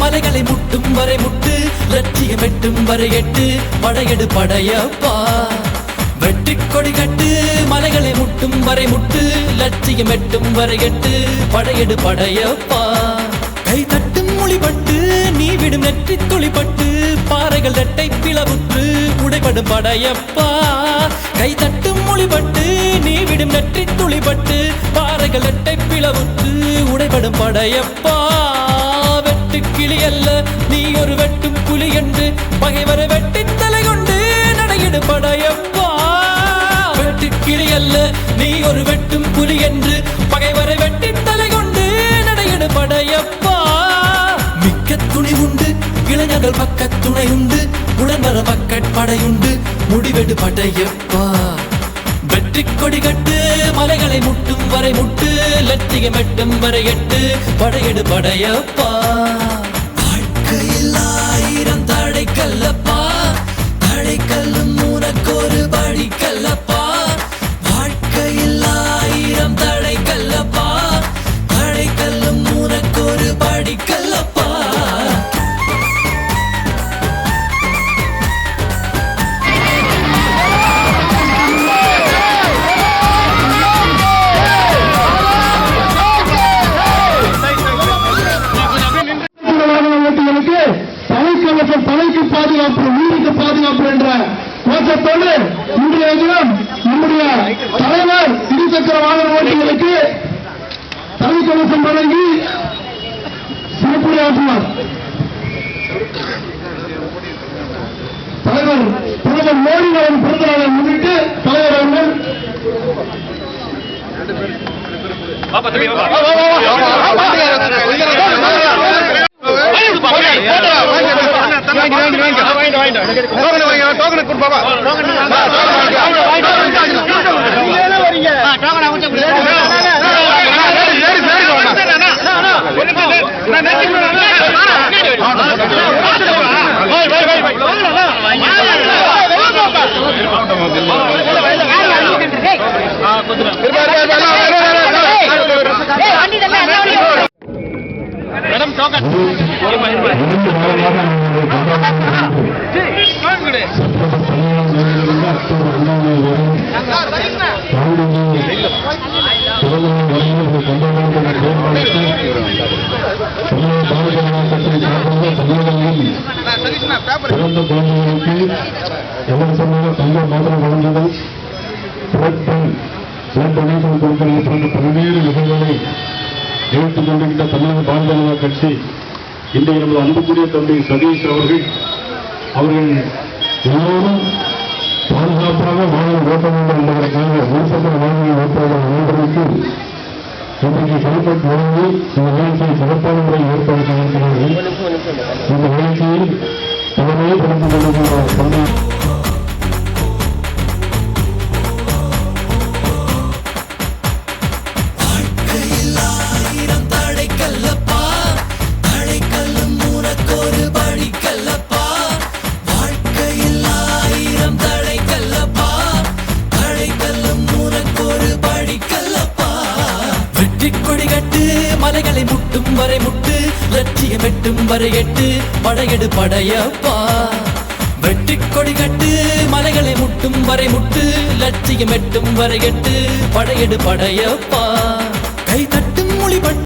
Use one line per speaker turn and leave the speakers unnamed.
மலைகளை முட்டும் வரை முட்டு, லட்சியம் எட்டும் வரை எட்டு, படையெடு படையப்பா. வெற்றி கொடி கட்டு, மலைகளை முட்டும் வரை முட்டு, லட்சியம் எட்டும் வரை எட்டு, படையெடு படையப்பா. கை தட்டும் மொழிபட்டு நீ விடும் நெற்றி துளிப்பட்டு, பாறைகள் ரெட்டை பிளவுற்று உடைபடும் படையப்பா. கை தட்டும் மொழிபட்டு நீ விடும் நெற்றி துளிப்பட்டு, பாறைகள் ரெட்டை பிளவுற்று உடைபடும் படையப்பா. வெட்டு கிளி அல்ல நீ ஒரு வெட்டும் புலி என்று, பகைவரை வெட்டி தலை கொண்டு நடையிடு படையப்பா. வெட்டு கிளி அல்ல நீ ஒரு வெட்டும் புலி என்று, பகைவரை வெட்டி தலை கொண்டு நடையிடு படையப்பா. மிக்க துணி உண்டு, இளைஞர்கள் பக்க துணை உண்டு, உடன்வர பக்கட் படையுண்டு, முடிவெடு படையப்பா. வெற்றி கொடி கட்டு, மலைகளை முட்டும் வரை முட்டு, லட்சியம் எட்டும் வரை எட்டு, படையெடு படையப்பா. வாழ்க்கையில் ஆயிரம் தடை கல்லப்பா, தடை கல்லும் உனக்கொரு படி கல்லப்பா. வாழ்க்கையில் ஆயிரம் தடை கல்லப்பா, தடை கல்லும் உனக்கொரு படி கல்லப்பா.
தலைக்கு பாதுகாப்பு, உயிருக்கு பாதுகாப்பு என்ற நோக்கத்தோடு இன்றைய தினம் நம்முடைய தலைவர் இருசக்கர வாகன ஓட்டிகளுக்கு தலைக்கவசம் வழங்கி சிறப்புரையாற்றுவார். தலைவர் பிரதமர் மோடி அவர்கள் பிறந்த நாளை முன்னிட்டு தலைவர் அவர்கள் பிறந்த குழந்தைகளுக்கு இலவசமாக தங்க மோதிரம் வழங்குதல், டொனேஷன் கொடுத்தல் போன்ற பல்வேறு நிகழ்வுகளை நிகழ்த்திக் கொண்டிருக்கின்ற தமிழக பாரதிய ஜனதா கட்சி இன்றைய நமது அன்புக்குரிய தம்பி சதீஷ் அவர்கள் எல்லோரும் பாதுகாப்பாக வாகனம் ஓட்ட வேண்டும் என்பதற்காக இருசக்கர வாகனம் ஓட்டுவதன் அனைவருக்கு இன்றைக்கு கைப்பற்றி வழங்கி இந்த நிகழ்ச்சியை சிறப்பான முறையில் ஏற்பாடு செய்திருக்கிறார்கள். இந்த நிகழ்ச்சியில் தலைமையை படுத்திக் கொண்டிருக்கிற தம்பி
மலைகளை முட்டும் வரை முட்டு, லட்சியம் எட்டும் வரை எட்டு, படையெடு படையப்பா. வெற்றி கொடி கட்டு, மலைகளை முட்டும் வரை முட்டு, லட்சியம் எட்டும் வரை எட்டு, படையெடு படையப்பா. கை தட்டும் மொழிபட்டு